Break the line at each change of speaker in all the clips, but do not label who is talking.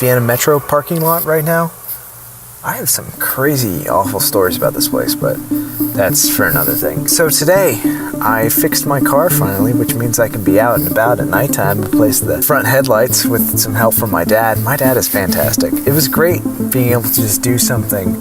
Vienna Metro parking lot right now. I have some crazy, awful stories about this place, but that's for another thing. So today, I fixed my car finally, which means I can be out and about at nighttime, replace the front headlights with some help from my dad. My dad is fantastic. It was great being able to just do something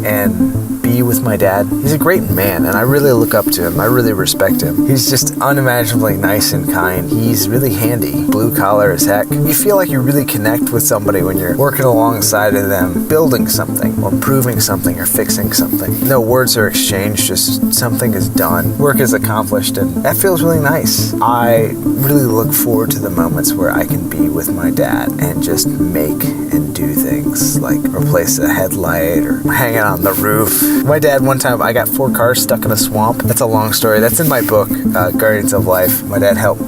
and be with my dad. He's a great man, and I really look up to him. I really respect him. He's just unimaginably nice and kind. He's really handy, blue collar as heck. You feel like you really connect with somebody when you're working alongside of them, building something, or improving something, or fixing something. No words are exchanged, just something is done. Work is accomplished, and that feels really nice. I really look forward to the moments where I can be with my dad and just make and do things, like replace a headlight or hang out on the roof. My dad, one time, I got 4 cars stuck in a swamp. That's a long story. That's in my book, Guardians of Life. My dad helped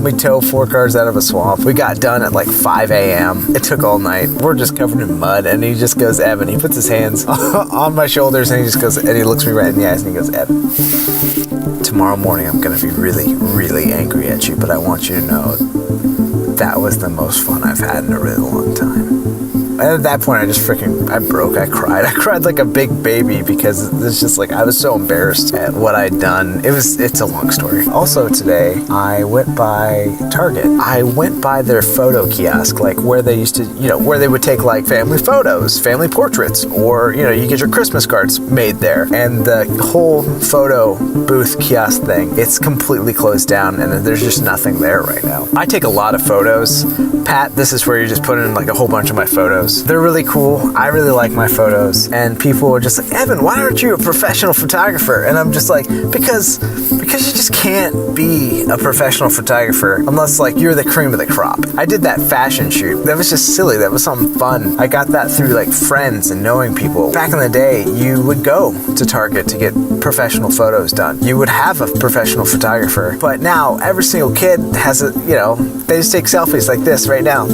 me tow 4 cars out of a swamp. We got done at like 5 a.m. It took all night. We're just covered in mud, and he just goes, Evan. He puts his hands on my shoulders, and he just goes, and he looks me right in the eyes, and he goes, Evan, tomorrow morning I'm going to be really, really angry at you, but I want you to know that was the most fun I've had in a really long time. And at that point, I broke. I cried like a big baby because it's just like, I was so embarrassed at what I'd done. It's a long story. Also today, I went by Target. I went by their photo kiosk, like where they used to, where they would take like family photos, family portraits, or, you get your Christmas cards made there. And the whole photo booth kiosk thing, it's completely closed down, and there's just nothing there right now. I take a lot of photos. Pat, this is where you just put in like a whole bunch of my photos. They're really cool. I really like my photos. And people are just like, Evan, why aren't you a professional photographer? And I'm just like, because you just can't be a professional photographer unless like you're the cream of the crop. I did that fashion shoot. That was just silly. That was something fun. I got that through like friends and knowing people. Back in the day, you would go to Target to get professional photos done. You would have a professional photographer. But now every single kid has they just take selfies like this right now.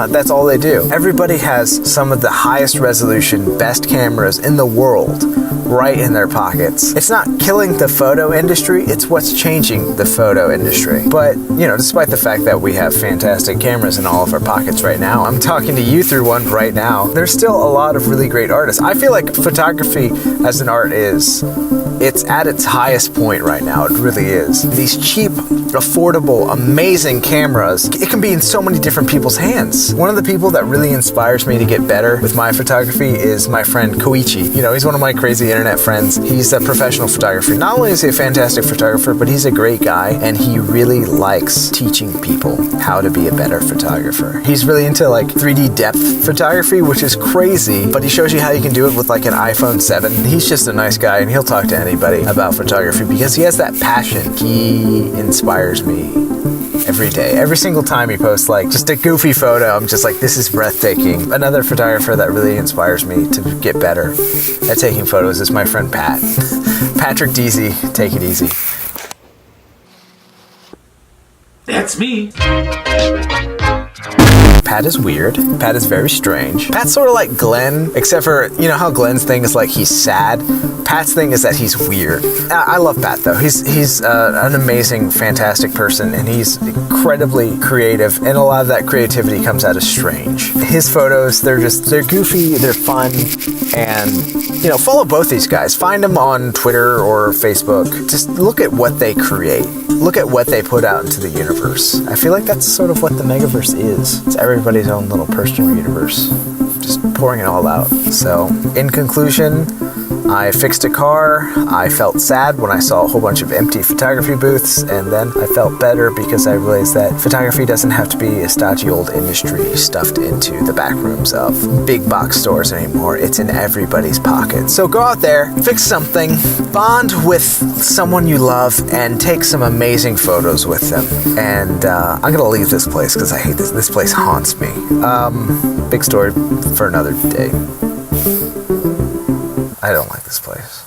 That's all they do. Everybody has some of the highest resolution, best cameras in the world right in their pockets. It's not killing the photo industry, it's what's changing the photo industry. But, despite the fact that we have fantastic cameras in all of our pockets right now, I'm talking to you through one right now, there's still a lot of really great artists. I feel like photography as an art it's at its highest point right now. It really is. These cheap, affordable, amazing cameras, it can be in so many different people's hands. One of the people that really inspires me to get better with my photography is my friend Koichi. He's one of my crazy internet friends. He's a professional photographer. Not only is he a fantastic photographer, but he's a great guy, and he really likes teaching people how to be a better photographer. He's really into like 3D depth photography, which is crazy, but he shows you how you can do it with like an iPhone 7. He's just a nice guy, and he'll talk to anybody about photography because he has that passion. He inspires me every day. Every single time he posts like just a goofy photo, I'm just like, this is breathtaking. Another photographer that really inspires me to get better at taking photos is my friend Pat. Patrick Deasy, take it easy.
That's me.
Pat is weird. Pat is very strange. Pat's sort of like Glenn, except for, how Glenn's thing is like he's sad. Pat's thing is that he's weird. I love Pat though. He's an amazing, fantastic person, and he's incredibly creative, and a lot of that creativity comes out as strange. His photos, they're goofy, they're fun, and follow both these guys. Find them on Twitter or Facebook. Just look at what they create. Look at what they put out into the universe. I feel like that's sort of what the Megaverse is. It's everybody's own little personal universe, just pouring it all out. So, in conclusion, I fixed a car. I felt sad when I saw a whole bunch of empty photography booths, and then I felt better because I realized that photography doesn't have to be a stodgy old industry stuffed into the back rooms of big box stores anymore. It's in everybody's pocket. So go out there, fix something, bond with someone you love, and take some amazing photos with them. And I'm gonna leave this place because I hate this. This place haunts me. Big story for another day. I don't like this place.